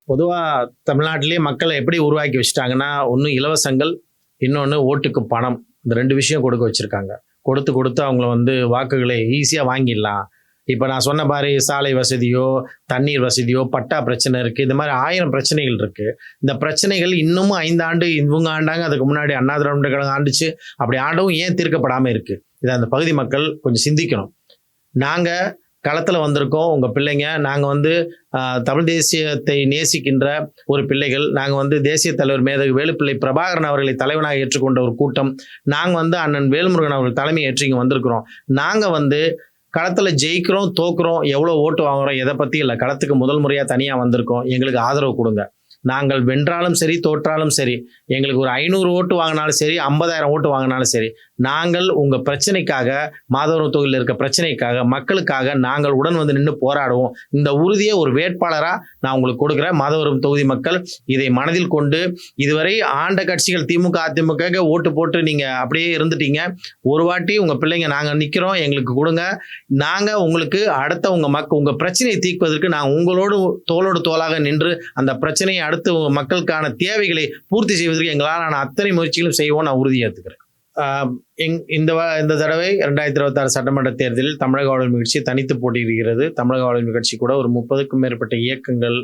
பொதுவாக தமிழ்நாட்டிலேயே மக்களை எப்படி உருவாக்கி வச்சுட்டாங்கன்னா, ஒன்று இலவசங்கள், இன்னொன்று ஓட்டுக்கு பணம். இந்த ரெண்டு விஷயம் கொடுக்க வச்சுருக்காங்க. கொடுத்து கொடுத்து அவங்கள வாக்குகளை ஈஸியாக வாங்கிடலாம். இப்போ நான் சொன்ன மாதிரி சாலை வசதியோ, தண்ணீர் வசதியோ, பட்டா பிரச்சனை இருக்குது. இந்த மாதிரி 1000 பிரச்சனைகள் இருக்குது. இந்த பிரச்சனைகள் இன்னமும் 5 ஆண்டு இவங்க ஆண்டாங்க, அதுக்கு முன்னாடி அண்ணா திராவிட கழகம் ஆண்டுச்சு. அப்படி ஆண்டவும் ஏன் தீர்க்கப்படாமல் இருக்குது? இதை அந்த பகுதி மக்கள் கொஞ்சம் சிந்திக்கணும். நாங்கள் களத்தில் வந்திருக்கோம். உங்கள் பிள்ளைங்க, நாங்கள் தமிழ் தேசியத்தை நேசிக்கின்ற ஒரு பிள்ளைகள். நாங்கள் தேசிய தலைவர் மேதகு வேலுப்பிள்ளை பிரபாகரன் அவர்களை தலைவனாக ஏற்றுக்கொண்ட ஒரு கூட்டம். நாங்கள் அண்ணன் வேல்முருகன் அவர்கள் தலைமை ஏற்று இங்கே வந்திருக்கிறோம். நாங்கள் களத்தில் ஜெயிக்கிறோம், தோக்குறோம், எவ்வளோ ஓட்டு வாங்குகிறோம், எதை பற்றி இல்லை. களத்துக்கு முதல் முறையாக தனியாக வந்திருக்கோம். எங்களுக்கு ஆதரவு கொடுங்க. நாங்கள் வென்றாலும் சரி, தோற்றாலும் சரி, எங்களுக்கு ஒரு 500 ஓட்டு வாங்கினாலும் சரி, 50,000 ஓட்டு வாங்கினாலும் சரி, நாங்கள் உங்கள் பிரச்சனைக்காக, மாதவரம் தொகுதியில் இருக்க பிரச்சனைக்காக, மக்களுக்காக நாங்கள் உடன் நின்று போராடுவோம். இந்த உறுதியை ஒரு வேட்பாளராக நான் உங்களுக்கு கொடுக்குறேன். மாதவரம் தொகுதி மக்கள் இதை மனதில் கொண்டு, இதுவரை ஆண்ட கட்சிகள் திமுக, அதிமுக ஓட்டு போட்டு நீங்கள் அப்படியே இருந்துட்டீங்க. ஒரு வாட்டி உங்கள் பிள்ளைங்க நாங்கள் நிற்கிறோம், எங்களுக்கு கொடுங்க. நாங்கள் உங்களுக்கு அடுத்த உங்கள் பிரச்சனையை தீர்ப்பதற்கு நாங்கள் உங்களோடு தோளோடு தோளாக நின்று அந்த பிரச்சனையை அடுத்து மக்களுக்கான தேவைகளை பூர்த்தி செய்வதற்கு எங்களால் அத்தனை முயற்சிகளும் செய்வோம். நான் உறுதியேற்றுக்கிறேன். இந்த தடவை 2026 சட்டமன்ற தேர்தலில் தமிழக வாழ்வுரிமை கட்சி தனித்து போட்டியிடுகிறது. தமிழக வாழ்வுரிமை கட்சி கூட ஒரு 30க்கும் மேற்பட்ட இயக்கங்கள்,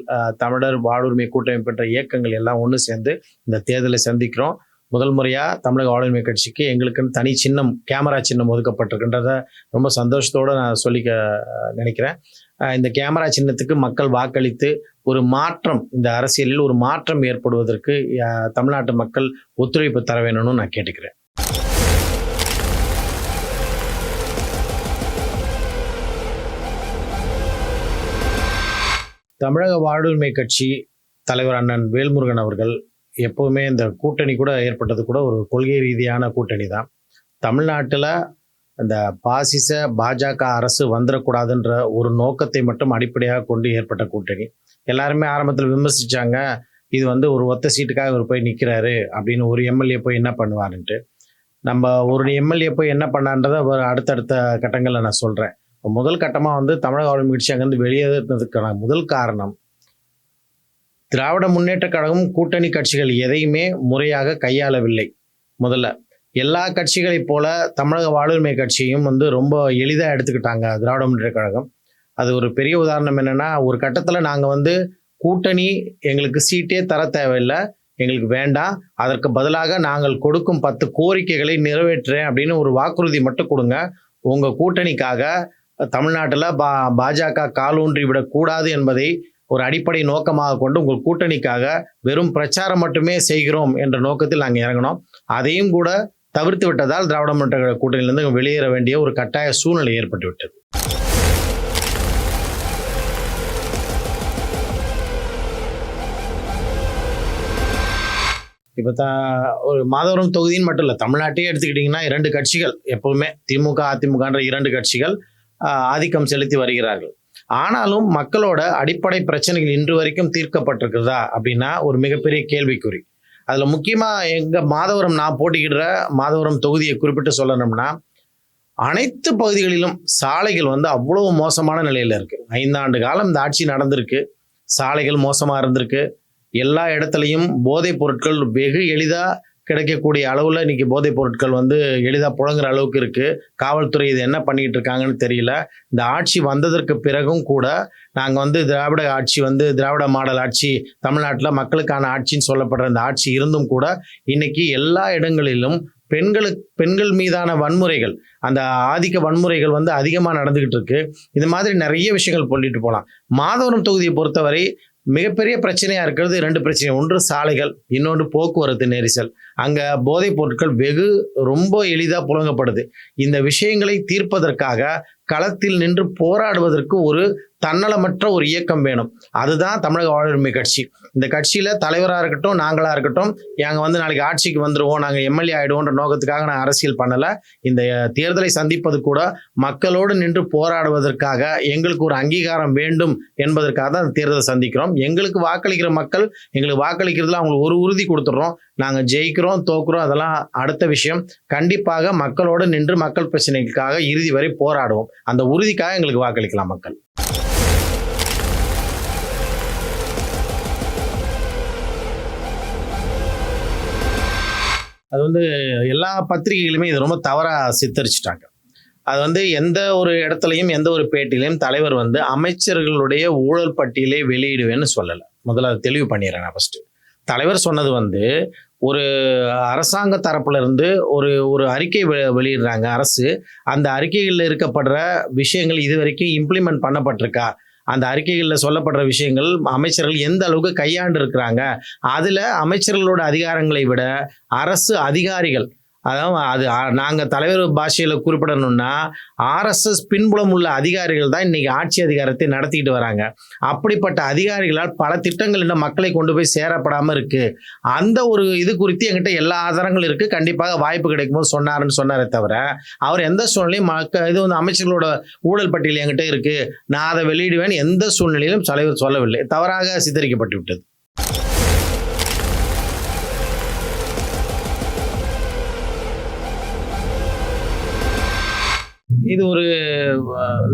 தமிழர் வாழ்வுரிமை கூட்டமைப்பு என்ற இயக்கங்கள் எல்லாம் ஒன்று சேர்ந்து இந்த தேர்தலை சந்திக்கிறோம். முதல் முறையாக தமிழக வாழ்வுரிமை கட்சிக்கு எங்களுக்குன்னு தனி சின்னம், கேமரா சின்னம் ஒதுக்கப்பட்டிருக்கின்றத ரொம்ப சந்தோஷத்தோடு நான் சொல்லிக்க நினைக்கிறேன். இந்த கேமரா சின்னத்துக்கு மக்கள் வாக்களித்து ஒரு மாற்றம், இந்த அரசியலில் ஒரு மாற்றம் ஏற்படுவதற்கு தமிழ்நாட்டு மக்கள் ஒத்துழைப்பு தர வேணும்னு நான் கேட்டுக்கிறேன். தமிழக வாழ்வுரிமை கட்சி தலைவர் அண்ணன் வேல்முருகன் அவர்கள் எப்போவுமே இந்த கூட்டணி கூட ஏற்பட்டது கூட ஒரு கொள்கை ரீதியான கூட்டணி தான். தமிழ்நாட்டில் இந்த பாசிச பாஜக அரசு வந்துடக்கூடாதுன்ற ஒரு நோக்கத்தை மட்டும் அடிப்படையாக கொண்டு ஏற்பட்ட கூட்டணி. எல்லாருமே ஆரம்பத்தில் விமர்சித்தாங்க, இது ஒரு ஒத்த சீட்டுக்காக இவர் போய் நிற்கிறாரு அப்படின்னு. ஒரு எம்எல்ஏ போய் என்ன பண்ணுவாருன்ட்டு. நம்ம ஒரு எம்எல்ஏ போய் என்ன பண்ணான்றதை அடுத்தடுத்த கட்டங்களில் நான் சொல்கிறேன். முதல் கட்டமாக தமிழக வாழ்வுரிமை கட்சி அங்கேருந்து வெளியேறதுக்கான முதல் காரணம், திராவிட முன்னேற்ற கழகம் கூட்டணி கட்சிகள் எதையுமே முறையாக கையாளவில்லை. முதல்ல எல்லா கட்சிகளைப் போல தமிழக வாழ்வுரிமை கட்சியும் ரொம்ப எளிதாக எடுத்துக்கிட்டாங்க திராவிட முன்னேற்ற கழகம். அது ஒரு பெரிய உதாரணம் என்னென்னா, ஒரு கட்டத்தில் நாங்கள் கூட்டணி எங்களுக்கு சீட்டே தர தேவையில்லை, எங்களுக்கு வேண்டாம், அதற்கு பதிலாக நாங்கள் கொடுக்கும் 10 கோரிக்கைகளை நிறைவேற்றுறேன் அப்படின்னு ஒரு வாக்குறுதி மட்டும் கொடுங்க. உங்கள் கூட்டணிக்காக தமிழ்நாட்டில் பாஜக காலூன்றி விடக்கூடாது என்பதை ஒரு அடிப்படை நோக்கமாக கொண்டு உங்கள் கூட்டணிக்காக வெறும் பிரச்சாரம் மட்டுமே செய்கிறோம் என்ற நோக்கத்தில் நாங்கள் இறங்கினோம். அதையும் கூட தவிர்த்து விட்டதால் திராவிட முன்னேற்ற கூட்டணியிலிருந்து வெளியேற வேண்டிய ஒரு கட்டாய சூழ்நிலை ஏற்பட்டு விட்டது. இப்போ ஒரு மாதவரம் தொகுதின்னு மட்டும் இல்லை, தமிழ்நாட்டையே எடுத்துக்கிட்டிங்கன்னா 2 கட்சிகள் எப்போவுமே, திமுக அதிமுகன்ற 2 கட்சிகள் ஆதிக்கம் செலுத்தி வருகிறார்கள். ஆனாலும் மக்களோட அடிப்படை பிரச்சனைகள் இன்று வரைக்கும் தீர்க்கப்பட்டிருக்குதா அப்படின்னா ஒரு மிகப்பெரிய கேள்விக்குறி. அதில் முக்கியமாக எங்கள் மாதவரம், நான் போட்டிக்கிடுற மாதவரம் தொகுதியை குறிப்பிட்டு சொல்லணும்னா, அனைத்து பகுதிகளிலும் சாலைகள் அவ்வளோ மோசமான நிலையில் இருக்குது. 5 ஆண்டு காலம் இந்த ஆட்சி நடந்திருக்கு, சாலைகள் மோசமாக இருந்திருக்கு. எல்லா இடத்துலையும் போதைப் பொருட்கள் வெகு எளிதாக கிடைக்கக்கூடிய அளவில் இன்றைக்கி போதைப் பொருட்கள் எளிதாக புழங்குற அளவுக்கு இருக்குது. காவல்துறை இது என்ன பண்ணிக்கிட்டு இருக்காங்கன்னு தெரியல. இந்த ஆட்சி வந்ததற்கு பிறகும் கூட நாங்கள் திராவிட ஆட்சி திராவிட மாடல் ஆட்சி, தமிழ்நாட்டில் மக்களுக்கான ஆட்சின்னு சொல்லப்படுற இந்த ஆட்சி இருந்தும் கூட இன்றைக்கி எல்லா இடங்களிலும் பெண்கள் மீதான வன்முறைகள், அந்த ஆதிக்க வன்முறைகள் அதிகமாக நடந்துக்கிட்டு இருக்கு. இது மாதிரி நிறைய விஷயங்கள் சொல்லிட்டு போகலாம். மாதவரம் தொகுதியை பொறுத்தவரை மிகப்பெரிய பிரச்சனையாக இருக்கிறது 2 பிரச்சனை. ஒன்று சாலைகள், இன்னொன்று போக்குவரத்து நெரிசல். அங்கே போதைப் பொருட்கள் ரொம்ப எளிதாக புழங்கப்படுது. இந்த விஷயங்களை தீர்ப்பதற்காக களத்தில் நின்று போராடுவதற்கு ஒரு தன்னலமற்ற ஒரு இயக்கம் வேணும். அதுதான் தமிழக வாழ்வுரிமை கட்சி. இந்த கட்சியில் தலைவராக இருக்கட்டும், நாங்களாக இருக்கட்டும், நாங்கள் நாளைக்கு ஆட்சிக்கு வந்துடுவோம், நாங்கள் எம்எல்ஏ ஆகிடுவோன்ற நோக்கத்துக்காக நான் அரசியல் பண்ணலை. இந்த தேர்தலை சந்திப்பது கூட மக்களோடு நின்று போராடுவதற்காக, எங்களுக்கு ஒரு அங்கீகாரம் வேண்டும் என்பதற்காக தான் தேர்தலை சந்திக்கிறோம். எங்களுக்கு வாக்களிக்கிற மக்கள் எங்களுக்கு வாக்களிக்கிறதுல அவங்களுக்கு ஒரு உறுதி கொடுத்துட்றோம். நாங்கள் ஜெயிக்கிறோம் தோக்குறோம் அதெல்லாம் அடுத்த விஷயம். கண்டிப்பாக மக்களோடு நின்று மக்கள் பிரச்சனைக்காக இறுதி வரை போராடுவோம். அந்த உறுதிக்காக எங்களுக்கு வாக்களிக்கலாம் மக்கள். அது வந்து எல்லா பத்திரிகைகளுமே இது ரொம்ப தவறா சித்தரிச்சுட்டாங்க. அது வந்து எந்த ஒரு இடத்துலயும், எந்த ஒரு பேட்டியிலயும் தலைவர் வந்து அமைச்சர்களுடைய ஊழல் பட்டியலை வெளியிடுவேன்னு சொல்லல. முதல்ல அத தெளிவு பண்ணிர்றேன் நான் ஃபர்ஸ்ட்டு. தலைவர் சொன்னது வந்து, ஒரு அரசாங்க தரப்புல இருந்து ஒரு ஒரு அறிக்கை வெளியிடுறாங்க அரசு. அந்த அறிக்கைகள்ல இருக்கப்படுற விஷயங்கள் இதுவரைக்கும் இம்ப்ளிமெண்ட் பண்ணப்பட்டிருக்கா? அந்த அறிக்கைகள்ல சொல்லப்படுற விஷயங்கள் அமைச்சர்கள் எந்த அளவுக்கு கையாண்டு இருக்கிறாங்க? அதுல அமைச்சர்களோட அதிகாரங்களை விட அரசு அதிகாரிகள், அதாவது அது நாங்க தலைவர் பாஷையில குறிப்பிடணும்னா, ஆர்எஸ்எஸ் பின்புலம் உள்ள அதிகாரிகள் தான் இன்னைக்கு ஆட்சி அதிகாரத்தை நடத்திக்கிட்டு வராங்க. அப்படிப்பட்ட அதிகாரிகளால் பல திட்டங்கள் இன்னும் மக்களை கொண்டு போய் சேரப்படாம இருக்கு. அந்த ஒரு இது குறித்து என்கிட்ட எல்லா ஆதாரங்களும் இருக்கு. கண்டிப்பாக வாய்ப்பு கிடைக்கும்போது சொன்னாரே தவிர, அவர் எந்த சூழ்நிலையும் இது வந்து அமைச்சர்களோட ஊழல் பட்டியல் என்கிட்ட இருக்கு, நான் அதை வெளியிடுவேன் எந்த சூழ்நிலையிலும் தலைவர் சொல்லவில்லை. தவறாக சித்தரிக்கப்பட்டு விட்டது. இது ஒரு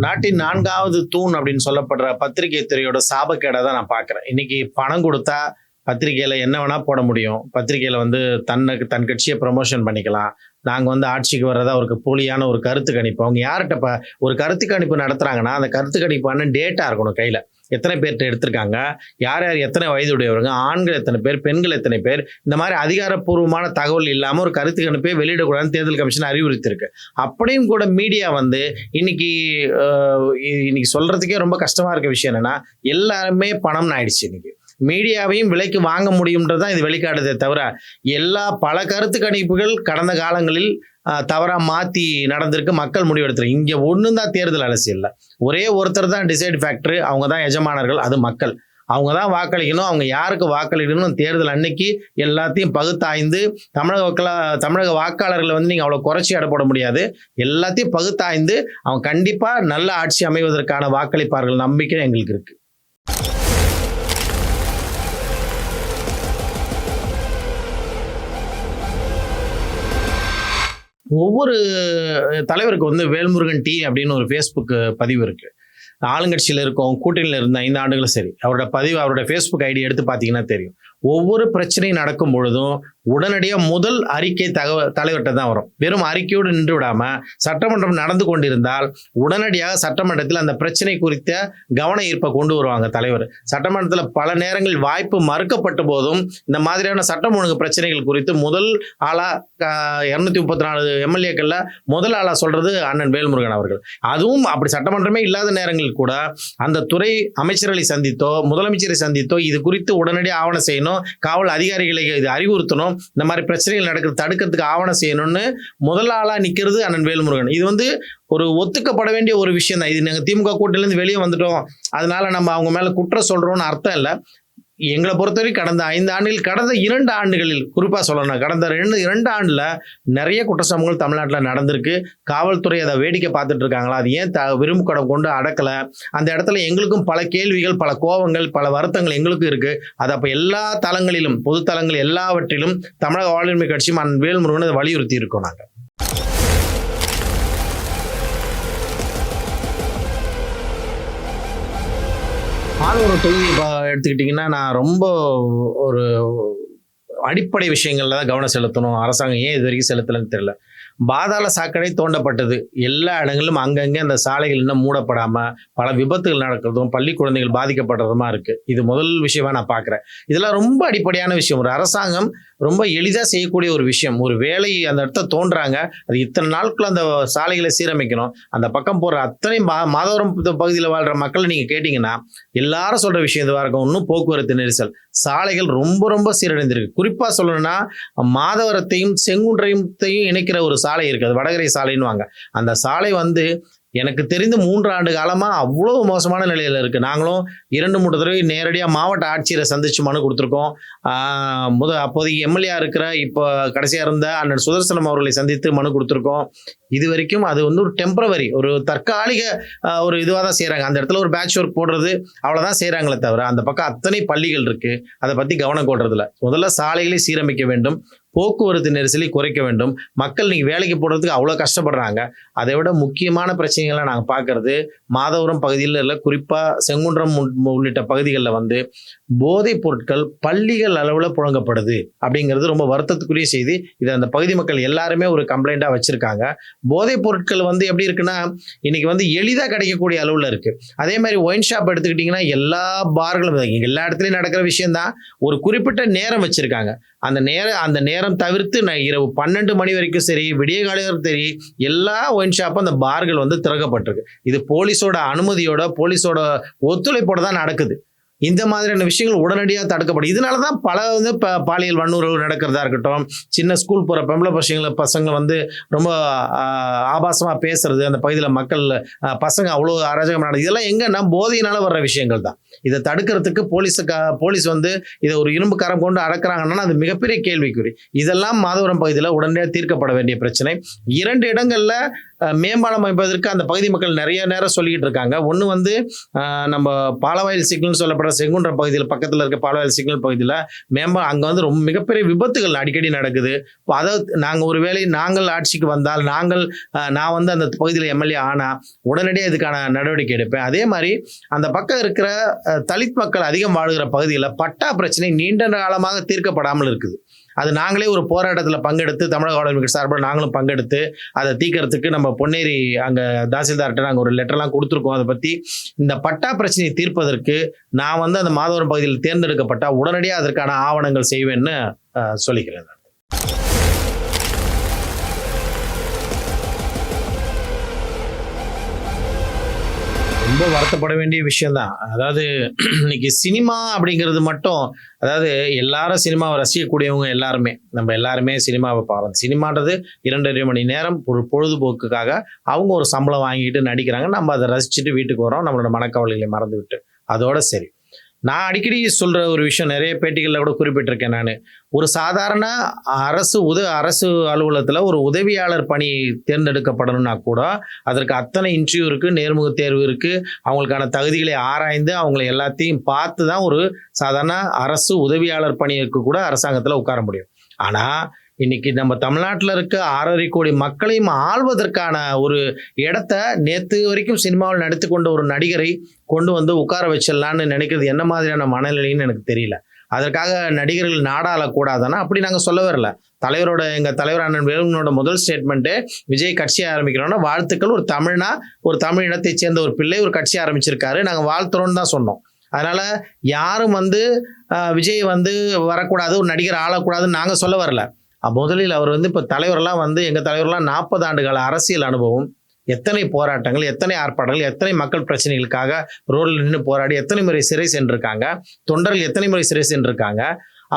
நாட்டின் 4வது தூண் அப்படின்னு சொல்லப்படுற பத்திரிகை துறையோட சாபக்கேடா தான் நான் பார்க்கிறேன். இன்னைக்கு பணம் கொடுத்தா பத்திரிகையில என்ன வேணா போட முடியும். பத்திரிகையில வந்து தன் கட்சியை ப்ரமோஷன் பண்ணிக்கலாம். நாங்க வந்து ஆட்சிக்கு வர்றதா ஒரு போலியான ஒரு கருத்து கணிப்பு. அவங்க யார்கிட்ட ஒரு கருத்து கணிப்பு நடத்துறாங்கன்னா, அந்த கருத்து கணிப்பான டேட்டா இருக்கணும் கையில. எத்தனை பேர்கிட்ட எடுத்திருக்காங்க, யார் யார் எத்தனை வயதுடையவங்க, ஆண்கள் எத்தனை பேர், பெண்கள் எத்தனை பேர், இந்த மாதிரி அதிகாரப்பூர்வமான தகவல் இல்லாம ஒரு கருத்து கணிப்பை வெளியிடக்கூடாதுன்னு தேர்தல் கமிஷன் அறிவுறுத்திருக்கு. அப்படியும் கூட மீடியா வந்து இன்னைக்கு சொல்றதுக்கே ரொம்ப கஷ்டமா இருக்க விஷயம் என்னன்னா, எல்லாருமே பணம்னு ஆயிடுச்சு. இன்னைக்கு மீடியாவையும் விலைக்கு வாங்க முடியும்ன்றதான் இது வெளிக்காட்டுதே தவிர, பல கருத்து கணிப்புகள் கடந்த காலங்களில் தவறா மாத்தி நடந்திருக்கு. மக்கள் முடிவெடுத்துருக்கு. இங்க ஒண்ணும் தான் தேர்தல் அரசியல்ல ஒரே ஒருத்தர் தான் டிசைட் ஃபேக்டர். அவங்க தான் எஜமானர்கள், அது மக்கள். அவங்க தான் வாக்களிக்கணும். அவங்க யாருக்கு வாக்களிக்கணும் தேர்தல் அன்னைக்கு எல்லாத்தையும் பகுத்தாய்ந்து, தமிழக வாக்காளர்களை வந்து நீங்க அவ்வளவு குறைச்சி எடை போட முடியாது. எல்லாத்தையும் பகுத்தாய்ந்து அவங்க கண்டிப்பா நல்ல ஆட்சி அமைவதற்கான வாக்களிப்பார்கள் நம்பிக்கை எங்களுக்கு இருக்கு. ஒவ்வொரு தலைவருக்கு வந்து வேல்முருகன் டி அப்படின்னு ஒரு ஃபேஸ்புக் பதிவு இருக்கு. ஆளுங்கட்சியில் இருக்கோம், கூட்டணியில் இருந்த 5 ஆண்டுகளும் சரி, அவரோட ஃபேஸ்புக் ஐடி எடுத்து பார்த்தீங்கன்னா தெரியும். ஒவ்வொரு பிரச்சனையும் நடக்கும் பொழுதும் உடனடியாக முதல் அறிக்கை தலைவர்கிட்ட தான் வரும். வெறும் அறிக்கையோடு நின்று விடாம, சட்டமன்றம் நடந்து கொண்டிருந்தால் உடனடியாக சட்டமன்றத்தில் அந்த பிரச்சனை குறித்த கவன ஈர்ப்பை கொண்டு வருவாங்க தலைவர். சட்டமன்றத்தில் பல நேரங்களில் வாய்ப்பு மறுக்கப்பட்ட போதும் இந்த மாதிரியான சட்டம் ஒழுங்கு பிரச்சனைகள் குறித்து முதல் ஆளா 234 எம்எல்ஏக்கள்ல முதல் ஆளா சொல்றது அண்ணன் வேல்முருகன் அவர்கள். அதுவும் அப்படி சட்டமன்றமே இல்லாத நேரங்களில் கூட அந்த துறை அமைச்சர்களை சந்தித்தோ முதலமைச்சரை சந்தித்தோ இது குறித்து உடனடி ஆவணம் செய்யணும், காவல் அதிகாரிகளை இது அறிவுறுத்தணும், இந்த மாதிரி பிரச்சனைகள் நடக்கிறது தடுக்கிறதுக்கு ஆவணம் செய்யணும்னு முதல் ஆளா நிக்கிறது அண்ணன் வேல்முருகன். இது வந்து ஒரு ஒத்துக்கப்பட வேண்டிய ஒரு விஷயம் தான். இது நாங்க திமுக கூட்டணியிலிருந்து வெளியே வந்துட்டோம், அதனால நம்ம அவங்க மேல குற்றம் சொல்றோம்னு அர்த்தம் இல்லை. எங்களை பொறுத்தவரை கடந்த 5 ஆண்டுகள், கடந்த 2 ஆண்டுகளில் குறிப்பா சொல்லணும், கடந்த 2 ஆண்டுல நிறைய குற்றச்சம்பவங்கள் தமிழ்நாட்டில் நடந்திருக்கு. காவல்துறை அதை வேடிக்கை பார்த்துட்டு இருக்காங்களா, அது ஏன் விரும்பு கடம் கொண்டு அடக்கல? அந்த இடத்துல எங்களுக்கும் பல கேள்விகள், பல கோபங்கள், பல வருத்தங்கள் எங்களுக்கும் இருக்கு. அது அப்ப எல்லா தளங்களிலும், பொது தளங்கள் எல்லாவற்றிலும் தமிழக வாழ்வுரிமை கட்சியும் வேல்முருகன் அதை வலியுறுத்தி இருக்கோம். நாங்க மாதவரம் தொகுதி எடுத்துக்கிட்டிங்கன்னா, நான் ரொம்ப ஒரு அடிப்படை விஷயங்கள்ல தான் கவனம் செலுத்தணும். அரசாங்கம் ஏன் இது வரைக்கும் செலுத்தலன்னு தெரியல. பாதாள சாக்கடை தோண்டப்பட்டது. எல்லா இடங்களிலும் அங்கங்கே அந்த சாலைகள் இன்னும் மூடப்படாம பல விபத்துகள் நடக்கிறதும், பள்ளி குழந்தைகள் பாதிக்கப்படுறதுமா இருக்கு. இது முதல் விஷயமா நான் பார்க்குறேன். இதெல்லாம் ரொம்ப அடிப்படையான விஷயம். ஒரு அரசாங்கம் ரொம்ப எளிதாக செய்யக்கூடிய ஒரு விஷயம். ஒரு வேலை அந்த இடத்த தோன்றாங்க, அது இத்தனை நாட்கள் அந்த சாலைகளை சீரமைக்கணும். அந்த பக்கம் போகிற அத்தனை மாதவரம் பகுதியில் வாழ்கிற மக்களை நீங்கள் கேட்டிங்கன்னா எல்லாரும் சொல்கிற விஷயம் இதுவாக இருக்கும். இன்னும் போக்குவரத்து நெரிசல், சாலைகள் ரொம்ப ரொம்ப சீரடைந்திருக்கு. குறிப்பாக சொல்லணும்னா மாதவரத்தையும் செங்குன்றையும் இணைக்கிற ஒரு சாலை இருக்கு, அது வடகரை சாலைன்னு வாங்க. அந்த சாலை வந்து எனக்கு தெரிந்து 3 ஆண்டு காலமா அவ்வளவு மோசமான நிலையில இருக்கு. நாங்களும் 2-3 தடவை நேரடியாக மாவட்ட ஆட்சியரை சந்திச்சு மனு கொடுத்துருக்கோம். அப்போதைக்கு எம்எல்ஏ இருக்கிற இப்போ கடைசியா இருந்த அண்ணன் சுதர்சனம் அவர்களை சந்தித்து மனு கொடுத்துருக்கோம். இது வரைக்கும் அது வந்து ஒரு டெம்பரவரி, ஒரு தற்காலிக ஒரு இதுவாக தான் செய்கிறாங்க. அந்த இடத்துல ஒரு பேட்ச் ஒர்க் போடுறது அவ்வளோதான் செய்கிறாங்களே தவிர அந்த பக்கம் அத்தனை பள்ளிகள் இருக்கு, அதை பற்றி கவனம் கொள்றதில்ல. முதல்ல சாலைகளை சீரமைக்க வேண்டும், போக்குவரத்து நெரிசலை குறைக்க வேண்டும். மக்கள் இன்னைக்கு வேலைக்கு போடுறதுக்கு அவ்வளோ கஷ்டப்படுறாங்க. அதை விட முக்கியமான பிரச்சனைகளை நாங்கள் பார்க்கறது மாதவரம் பகுதியில் இல்லை, குறிப்பாக செங்குன்றம் உள்ளிட்ட பகுதிகளில் வந்து போதைப் பொருட்கள் பள்ளிகள் அளவில் புழங்கப்படுது அப்படிங்கிறது ரொம்ப வருத்தத்துக்குரிய செய்தி. இதை அந்த பகுதி மக்கள் எல்லாருமே ஒரு கம்ப்ளைண்ட்டாக வச்சுருக்காங்க. போதைப் பொருட்கள் வந்து எப்படி இருக்குன்னா, இன்னைக்கு வந்து எளிதாக கிடைக்கக்கூடிய அளவில் இருக்குது. அதே மாதிரி ஒயின் ஷாப் எடுத்துக்கிட்டிங்கன்னா எல்லா பார்களும் எல்லா இடத்துலையும் நடக்கிற விஷயந்தான். ஒரு குறிப்பிட்ட நேரம் வச்சுருக்காங்க. அந்த நேரம் தவிர்த்து இரவு 12 மணி வரைக்கும் சரி, விடிய காலையில் சரி, எல்லா ஒயின் ஷாப்பும் அந்த பார்கள் வந்து திறக்கப்பட்டிருக்கு. இது போலீஸோட அனுமதியோட, போலீஸோட ஒத்துழைப்போட தான் நடக்குது. இந்த மாதிரியான விஷயங்கள் உடனடியாக தடுக்கப்படும். இதனால தான் பல வந்து பாலியல் வன்முறைகள் நடக்கிறதா இருக்கட்டும், சின்ன ஸ்கூல் போகிற பொம்பளை பசங்க வந்து ரொம்ப ஆபாசமாக பேசுறது, அந்த பகுதியில் மக்கள் பசங்க அவ்வளோ அராஜகம் நடக்குது. இதெல்லாம் எங்கன்னா போதையினால வர்ற விஷயங்கள் தான். இதை தடுக்கிறதுக்கு போலீஸ் வந்து இதை ஒரு இரும்பு கரம் கொண்டு அடக்குறாங்கன்னா அது மிகப்பெரிய கேள்விக்குறி. இதெல்லாம் மாதவரம் பகுதியில் உடனடியாக தீர்க்கப்பட வேண்டிய பிரச்சனை. 2 இடங்களில் மேம்பாலம் அமைப்பதற்கு அந்த பகுதி மக்கள் நிறைய நேரம் சொல்லிக்கிட்டு இருக்காங்க. ஒன்று வந்து நம்ம பாலவாயில் சிக்னல் சொல்லப்படுற செங்குன்றம் பகுதியில் பக்கத்தில் இருக்க பாலவாயில் சிக்னல் பகுதியில் அங்கே வந்து ரொம்ப மிகப்பெரிய விபத்துகள் அடிக்கடி நடக்குது. இப்போ அதை நாங்கள் ஆட்சிக்கு வந்தால் நான் வந்து அந்த பகுதியில் எம்எல்ஏ ஆனால் உடனடியாக இதுக்கான நடவடிக்கை எடுப்பேன். அதே மாதிரி அந்த பக்கம் இருக்கிற தலித் மக்கள் அதிகம் வாழ்கிற பகுதியில் பட்டா பிரச்சனை நீண்ட காலமாக தீர்க்கப்படாமல் இருக்குது. அது நாங்களே ஒரு போராட்டத்தில் பங்கெடுத்து தமிழக ஆளுநர் சார்பில் நாங்களும் பங்கெடுத்து அதை தீர்க்கறதுக்கு நம்ம பொன்னேரி அங்கே தாசில்தார்கிட்ட நாங்கள் ஒரு லெட்டர்லாம் கொடுத்துருக்கோம். அதை பற்றி இந்த பட்டா பிரச்சனையை தீர்ப்பதற்கு நான் வந்து அந்த மாதவரம் பகுதியில் தேர்ந்தெடுக்கப்பட்டால் உடனடியாக அதற்கான ஆவணங்கள் செய்வேன்னு சொல்லிக்கிறேன். ரொம்ப வருத்தப்பட வேண்டிய விஷயம்தான். அதாவது இன்னைக்கு சினிமா அப்படிங்கிறது மட்டும், அதாவது எல்லாரும் சினிமாவை ரசிக்கக்கூடியவங்க நம்ம எல்லாருமே சினிமாவை பார்க்குறோம். சினிமான்றது 2.5 மணி நேரம் ஒரு பொழுதுபோக்குக்காக அவங்க ஒரு சம்பளம் வாங்கிட்டு நடிக்கிறாங்க. நம்ம அதை ரசிச்சுட்டு வீட்டுக்கு வரோம், நம்மளோட மனக்கவலைகளை மறந்து விட்டு. அதோட சரி. நான் அடிக்கடி சொல்கிற ஒரு விஷயம், நிறைய பேட்டிகளில் கூட குறிப்பிட்டிருக்கேன். நான் ஒரு சாதாரண அரசு அலுவலகத்தில் ஒரு உதவியாளர் பணி தேர்ந்தெடுக்கப்படணும்னா கூட அதற்கு அத்தனை இன்டர்வியூ இருக்குது, நேர்முக தேர்வு இருக்குது. அவங்களுக்கான தகுதிகளை ஆராய்ந்து அவங்களை எல்லாத்தையும் பார்த்து தான் ஒரு சாதாரண அரசு உதவியாளர் பணிக்கு கூட அரசாங்கத்தில் உட்கார முடியும். ஆனால் இன்னைக்கு நம்ம தமிழ்நாட்டில் இருக்க 6.5 கோடி மக்களையும் ஆள்வதற்கான ஒரு இடத்த நேற்று வரைக்கும் சினிமாவில் நடித்து கொண்ட ஒரு நடிகரை கொண்டு வந்து உட்கார வச்சிடலான்னு நினைக்கிறது என்ன மாதிரியான மனநிலைன்னு எனக்கு தெரியல. அதற்காக நடிகர்கள் நாடாளக்கூடாதுன்னா அப்படி நாங்கள் சொல்ல வரல. எங்கள் தலைவர் அண்ணன் வேலுமணியோட முதல் ஸ்டேட்மெண்ட்டு, விஜய் கட்சி ஆரம்பிக்கிறோன்னா வாழ்த்துக்கள், ஒரு தமிழ் இனத்தை சேர்ந்த ஒரு பிள்ளை ஒரு கட்சி ஆரம்பிச்சிருக்காரு, நாங்கள் வாழ்த்துறோன்னு தான் சொன்னோம். அதனால யாரும் வந்து விஜய் வந்து வரக்கூடாது, ஒரு நடிகர் ஆளக்கூடாதுன்னு நாங்கள் சொல்ல வரல. முதலில் அவர் வந்து இப்போ தலைவரெல்லாம் வந்து எங்கள் தலைவரெல்லாம் 40 ஆண்டுகால அரசியல் அனுபவம், எத்தனை போராட்டங்கள், எத்தனை ஆர்ப்பாட்டங்கள், எத்தனை மக்கள் பிரச்சனைகளுக்காக ரோடில் நின்று போராடி எத்தனை முறை சிறை சென்றிருக்காங்க, தொண்டர்கள் எத்தனை முறை சிறை சென்றிருக்காங்க.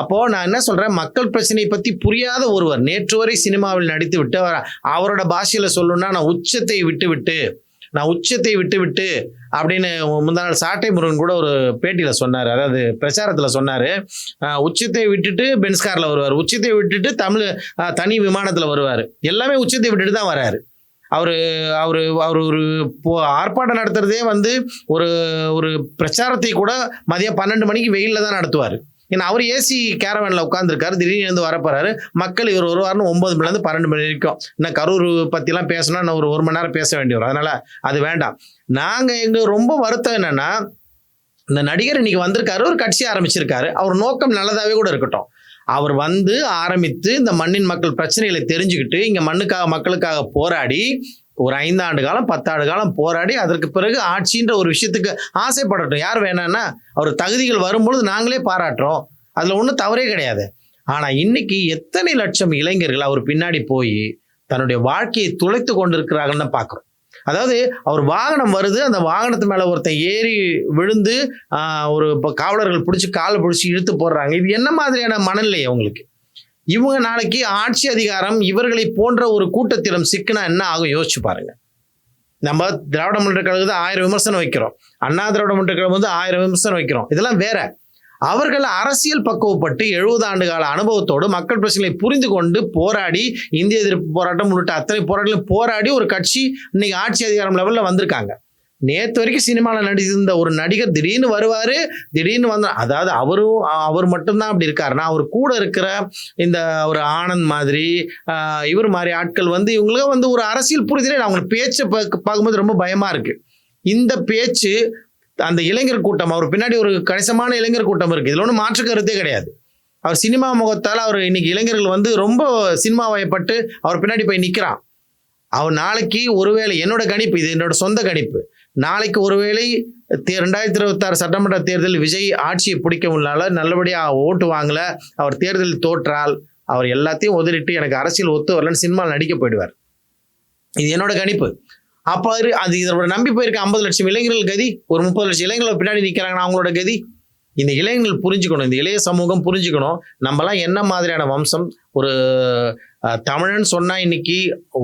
அப்போது நான் என்ன சொல்கிறேன், மக்கள் பிரச்சனையை பற்றி புரியாத ஒருவர் நேற்று வரை சினிமாவில் நடித்து விட்டு அவரோட பாஷையில் சொல்லணும்னா நான் உச்சத்தை விட்டு அப்படின்னு முந்தா நாள் சாட்டை முருகன் கூட ஒரு பேட்டியில் சொன்னார். அதாவது பிரச்சாரத்தில் சொன்னார், உச்சத்தை விட்டுட்டு பென்ஸ் காரில் வருவார், உச்சத்தை விட்டுட்டு தனி விமானத்தில் வருவார், எல்லாமே உச்சத்தை விட்டுட்டு தான் வராரு. அவர் ஒரு ஆர்ப்பாட்டம் நடத்துறதே வந்து ஒரு பிரச்சாரத்தை கூட மதியம் 12 மணிக்கு வெயிலில் தான் நடத்துவார். ஏன்னா அவர் ஏசி கேரவனில் உட்காந்துருக்காரு, திடீர்னு இருந்து வரப்போறாரு. மக்கள் இவர் வருவார்னு 9 மணிலேருந்து 12 மணி வரைக்கும். இன்னும் கரூர் பற்றிலாம் பேசணும்னா நான் ஒரு மணி நேரம் பேச வேண்டி வரும். அதனால் அது வேண்டாம். எங்களுக்கு ரொம்ப வருத்தம் என்னென்னா, இந்த நடிகர் இன்னைக்கு வந்திருக்காரு, ஒரு கட்சி ஆரம்பிச்சிருக்காரு, அவர் நோக்கம் நல்லதாகவே கூட இருக்கட்டும். அவர் வந்து ஆரம்பித்து இந்த மண்ணின் மக்கள் பிரச்சனைகளை தெரிஞ்சுக்கிட்டு இங்கே மக்களுக்காக போராடி ஒரு 5 ஆண்டு காலம் 10 ஆண்டு காலம் போராடி அதற்கு பிறகு ஆட்சின்ற ஒரு விஷயத்துக்கு ஆசைப்படட்டும். யார் வேணான்னா அவர் தகுதிகள் வரும்பொழுது நாங்களே பாராட்டுறோம், அதில் ஒன்றும் தவறே கிடையாது. ஆனால் இன்னைக்கு எத்தனை லட்சம் இளைஞர்கள் அவர் பின்னாடி போய் தன்னுடைய வாழ்க்கையை துளைத்து கொண்டிருக்கிறாங்கன்னு பார்க்குறோம். அதாவது அவர் வாகனம் வருது, அந்த வாகனத்து மேலே ஒருத்தன் ஏறி விழுந்து ஒரு காவலர்கள் காலை பிடிச்சி இழுத்து போடுறாங்க. இது என்ன மாதிரியான மனநிலை அவங்களுக்கு? இவங்க நாளைக்கு ஆட்சி அதிகாரம் இவர்களை போன்ற ஒரு கூட்டத்திடம் சிக்கினா என்ன ஆகும் யோசிச்சு பாருங்க. நம்ம திராவிட முன்னேற்ற கழகத்தை 1000 விமர்சனம் வைக்கிறோம், அண்ணா திராவிட முன்னேற்ற கழகம் வந்து 1000 விமர்சனம் வைக்கிறோம். இதெல்லாம் வேற. அவர்கள் அரசியல் பக்குவப்பட்டு 70 ஆண்டு கால அனுபவத்தோடு மக்கள் பிரச்சனைகளை புரிந்து கொண்டு போராடி இந்திய எதிர்ப்பு போராட்டம் உள்ளிட்ட அத்தனை போராட்டங்களும் போராடி ஒரு கட்சி இன்னைக்கு ஆட்சி அதிகாரம் லெவலில் வந்திருக்காங்க. நேற்று வரைக்கும் சினிமாவில் நடிச்சிருந்த ஒரு நடிகர் திடீர்னு வருவார், திடீர்னு வந்தார். அதாவது அவர் மட்டும்தான் அப்படி இருக்காருன்னா, அவர் கூட இருக்கிற இந்த ஒரு ஆனந்த் மாதிரி இவர் மாதிரி ஆட்கள் வந்து இவங்களுக்கு வந்து ஒரு அரசியல் புரிதலே அவங்க பேச்சை பார்க்கும்போது ரொம்ப பயமாக இருக்குது. இந்த பேச்சு அந்த இளைஞர் கூட்டம், அவர் பின்னாடி ஒரு கணிசமான இளைஞர் கூட்டம் இருக்கு. இதுல ஒன்றும் மாற்று கருத்தே கிடையாது. அவர் சினிமா முகத்தால் அவர் இன்னைக்கு இளைஞர்கள் வந்து ரொம்ப சினிமா வயப்பட்டு அவர் பின்னாடி போய் நிற்கிறான். அவர் நாளைக்கு ஒருவேளை, என்னோட கணிப்பு, இது என்னோட சொந்த கணிப்பு, நாளைக்கு ஒருவேளை 2026 சட்டமன்ற தேர்தல் விஜய் ஆட்சியை பிடிக்க முடியல, நல்லபடியா ஓட்டு வாங்கல, அவர் தேர்தலில் தோற்றால் அவர் எல்லாத்தையும் உதறிட்டு எனக்கு அரசியல் ஒத்து வரலன்னு சினிமாவில் நடிக்க போயிடுவார். இது என்னோட கணிப்பு. அப்போ அது இதோட நம்பி போயிருக்க 50 லட்சம் இளைஞர்கள் கதி, ஒரு 30 லட்சம் இளைஞர்கள் பின்னாடி நிற்கிறாங்கன்னா அவங்களோட கதி. இந்த இளைஞர்கள் புரிஞ்சுக்கணும், இந்த இளைய சமூகம் புரிஞ்சுக்கணும், நம்மலாம் என்ன மாதிரியான வம்சம். ஒரு தமிழன் சொன்னா இன்னைக்கு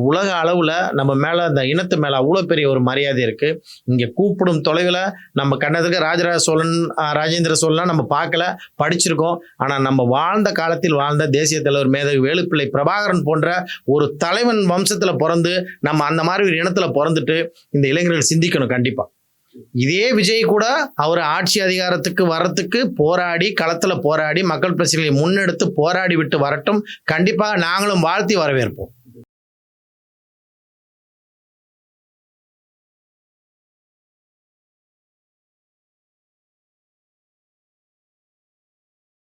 உலக அளவுல நம்ம மேல, அந்த இனத்து மேல அவ்வளவு பெரிய ஒரு மரியாதை இருக்கு. இங்க கூப்பிடும் தொலைவில் நம்ம கண்ணதுக்கு ராஜராஜ சோழன், ராஜேந்திர சோழன் நம்ம பார்க்கல, படிச்சிருக்கோம். ஆனா நம்ம வாழ்ந்த காலத்தில் வாழ்ந்த தேசிய தலைவர் மேதகு வேலுப்பிள்ளை பிரபாகரன் போன்ற ஒரு தலைவன் வம்சத்துல பிறந்து நம்ம அந்த மாதிரி ஒரு இனத்துல பிறந்துட்டு இந்த இளைஞர்கள் சிந்திக்கணும் கண்டிப்பா. இதே விஜய் கூட அவர் ஆட்சி அதிகாரத்துக்கு வர்றதுக்கு போராடி, களத்துல போராடி, மக்கள் பிரச்சனைகளை முன்னெடுத்து போராடி விட்டு வரட்டும். கண்டிப்பா நாங்களும் வாழ்த்தி வரவேற்போம்.